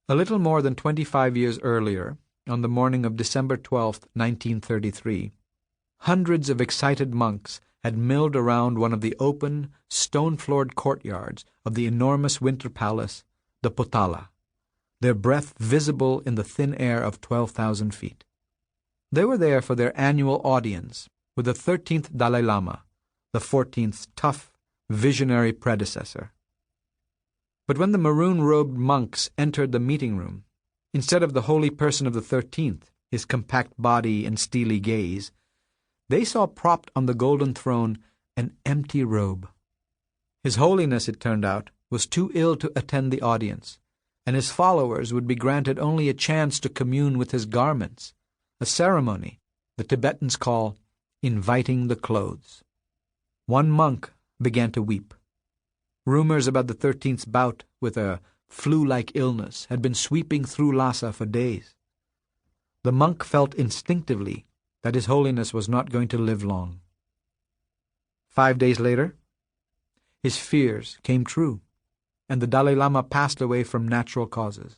A little more than 25 years earlier, on the morning of December 12, 1933, hundreds of excited monks had milled around one of the open, stone-floored courtyards of the enormous winter palace, the Potala, their breath visible in the thin air of 12,000 feet. They were there for their annual audience with the 13th Dalai Lama, the 14th's tough, visionary predecessor. But when the maroon-robed monks entered the meeting room, instead of the holy person of the 13th, his compact body and steely gaze, they saw propped on the golden throne an empty robe. His Holiness, it turned out, was too ill to attend the audience, and his followers would be granted only a chance to commune with his garments, a ceremony the Tibetans call inviting the clothes. One monk began to weep. Rumors about the 13th's bout with a flu-like illness had been sweeping through Lhasa for days. The monk felt instinctively that His Holiness was not going to live long. 5 days later, his fears came true, and the Dalai Lama passed away from natural causes.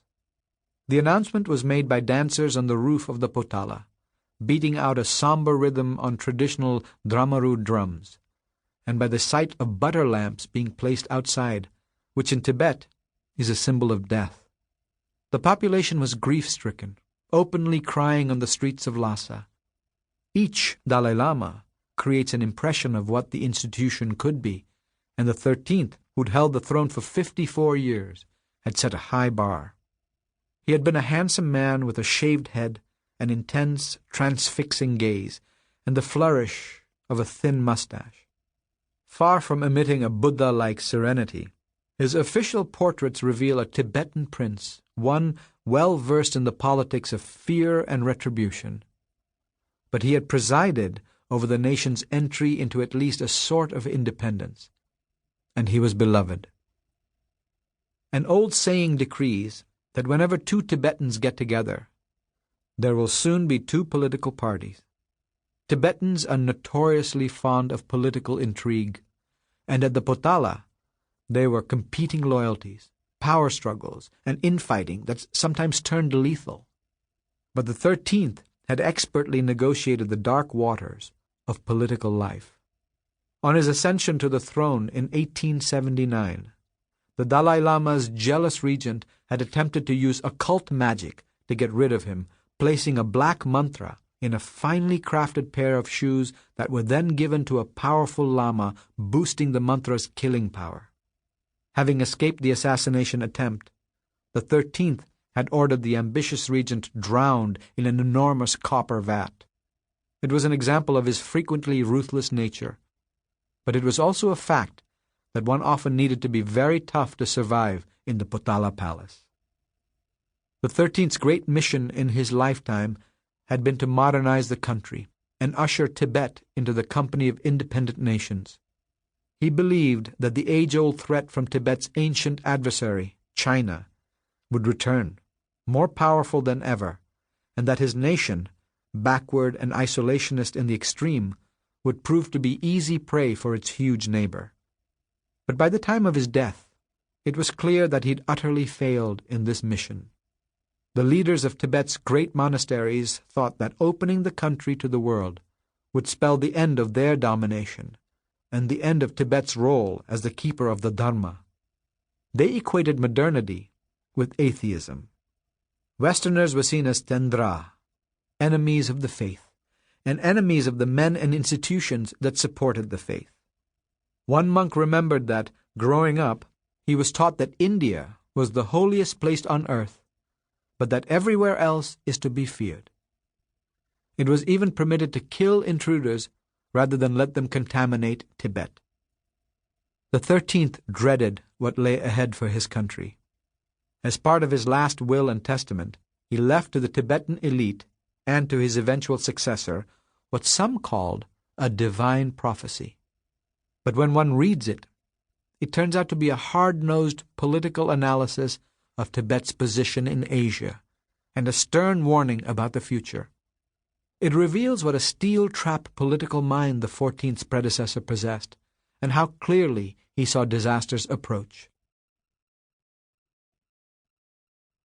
The announcement was made by dancers on the roof of the Potala, beating out a somber rhythm on traditional dramaru drums, and by the sight of butter lamps being placed outside, which in Tibet is a symbol of death. The population was grief-stricken, openly crying on the streets of Lhasa. Each Dalai Lama creates an impression of what the institution could be, and the 13th, who'd held the throne for 54 years, had set a high bar. He had been a handsome man with a shaved head, an intense, transfixing gaze, and the flourish of a thin mustache. Far from emitting a Buddha-like serenity, his official portraits reveal a Tibetan prince, one well-versed in the politics of fear and retribution. But he had presided over the nation's entry into at least a sort of independence, and he was beloved. An old saying decrees that whenever two Tibetans get together, there will soon be two political parties. Tibetans are notoriously fond of political intrigue, and at the Potala there were competing loyalties, power struggles, and infighting that sometimes turned lethal. But the 13th had expertly negotiated the dark waters of political life. On his ascension to the throne in 1879, the Dalai Lama's jealous regent had attempted to use occult magic to get rid of him, placing a black mantra in a finely crafted pair of shoes that were then given to a powerful Lama, boosting the mantra's killing power. Having escaped the assassination attempt, the 13th had ordered the ambitious regent drowned in an enormous copper vat. It was an example of his frequently ruthless nature, but it was also a fact that one often needed to be very tough to survive in the Potala Palace. The 13th's great mission in his lifetime had been to modernize the country and usher Tibet into the company of independent nations. He believed that the age-old threat from Tibet's ancient adversary, China, would return, more powerful than ever, and that his nation, backward and isolationist in the extreme, would prove to be easy prey for its huge neighbor. But by the time of his death, it was clear that he'd utterly failed in this mission. The leaders of Tibet's great monasteries thought that opening the country to the world would spell the end of their domination and the end of Tibet's role as the keeper of the Dharma. They equated modernity with atheism. Westerners were seen as tendra, enemies of the faith, and enemies of the men and institutions that supported the faith. One monk remembered that, growing up, he was taught that India was the holiest place on earth, but that everywhere else is to be feared. It was even permitted to kill intruders rather than let them contaminate Tibet. The 13th dreaded what lay ahead for his country. As part of his last will and testament, he left to the Tibetan elite and to his eventual successor what some called a divine prophecy. But when one reads it, it turns out to be a hard-nosed political analysis of Tibet's position in Asia and a stern warning about the future. It reveals what a steel-trap political mind the 14th's predecessor possessed, and how clearly he saw disasters approach.